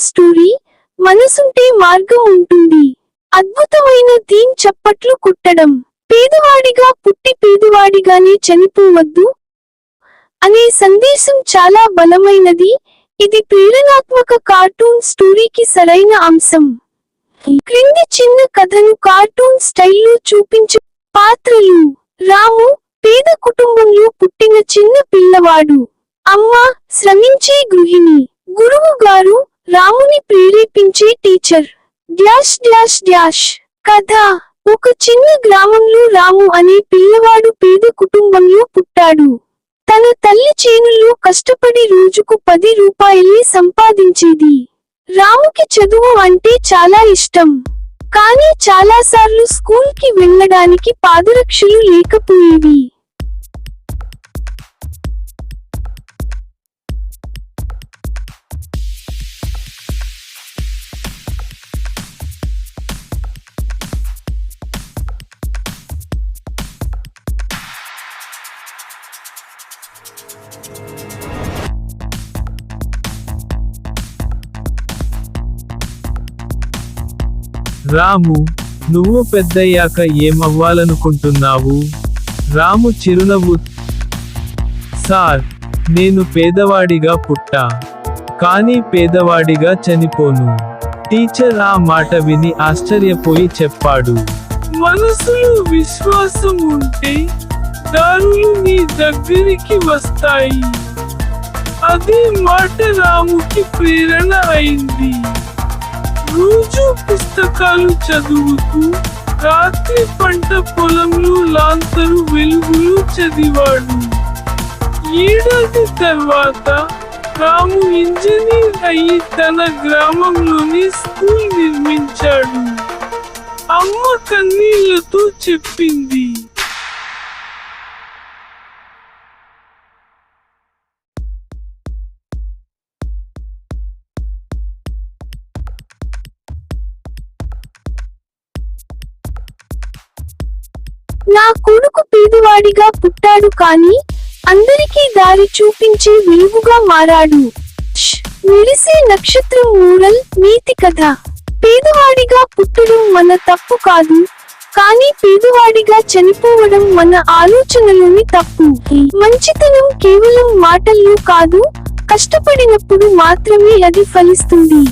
Story, మనసుంటే మార్గం ఉంటుంది. అద్భుతమైన థీమ్ చప్పట్లు కొట్టడం. పేదవాడిగా పుట్టి పేదవాడిగానే చనిపోవద్దు అనే సందేశం చాలా బలమైనది. ఇది ప్రేరణాత్మక కార్టూన్ స్టోరీకి సరైన అంశం. క్రింది చిన్న కథను కార్టూన్ స్టైల్లో చూపించు. పాత్రలు: రాము, పేద కుటుంబంలో పుట్టిన చిన్న పిల్లవాడు. అమ్మ, శ్రమించే గృహిణి. గురువు గారు, రాముని ప్రేరేపించే టీచర్. Dash dash dash. కథ: ఒక చిన్న గ్రామంలో రాము అనే పిల్లవాడు పేద కుటుంబంలో పుట్టాడు. తన తల్లి చేనుల్లో కష్టపడి రోజుకు 10 రూపాయల్ని సంపాదించేది. రాముకి చదువు అంటే చాలా ఇష్టం. కానీ చాలాసార్లు స్కూల్కి వెళ్ళడానికి పాదరక్షలు లేకపోయేవి. రాము, నువ్వు పెద్దయ్యాక ఏమవ్వాలనుకుంటున్నావు? రాము చిరునవ్వు: సార్, నేను పేదవాడిగా పుట్టా, కానీ పేదవాడిగా చనిపోను. టీచర్ ఆ మాట విని ఆశ్చర్యపోయి చెప్పాడు: మనసులో విశ్వాసం ఉంటే దారులు నీ దగ్గరికి వస్తాయి. అదే మాట రాముకి ప్రేరణ అయింది. రోజు పుస్తకాలు చదువుతూ, రాత్రి పంట పొలంలో లాంతరు వెలుగులు చదివాడు. ఏడాది తర్వాత రాము ఇంజనీర్ అయ్యి తన గ్రామంలోని స్కూల్ నిర్మించాడు. అమ్మ కన్నీళ్లతో చెప్పింది: నా కొడుకు పేదవాడిగా పుట్టాడు, కానీ అందరికీ దారి చూపించే వెలుగుగా మారాడు. మెరిసే నక్షత్రం. మోరల్: నీతి కథ. పేదవాడిగా పుట్టడం మన తప్పు కాదు, కానీ పేదవాడిగా చనిపోవడం మన ఆలోచనలోని తప్పు. మంచితనం కేవలం మాటల్లో కాదు, కష్టపడినప్పుడు మాత్రమే అది ఫలిస్తుంది.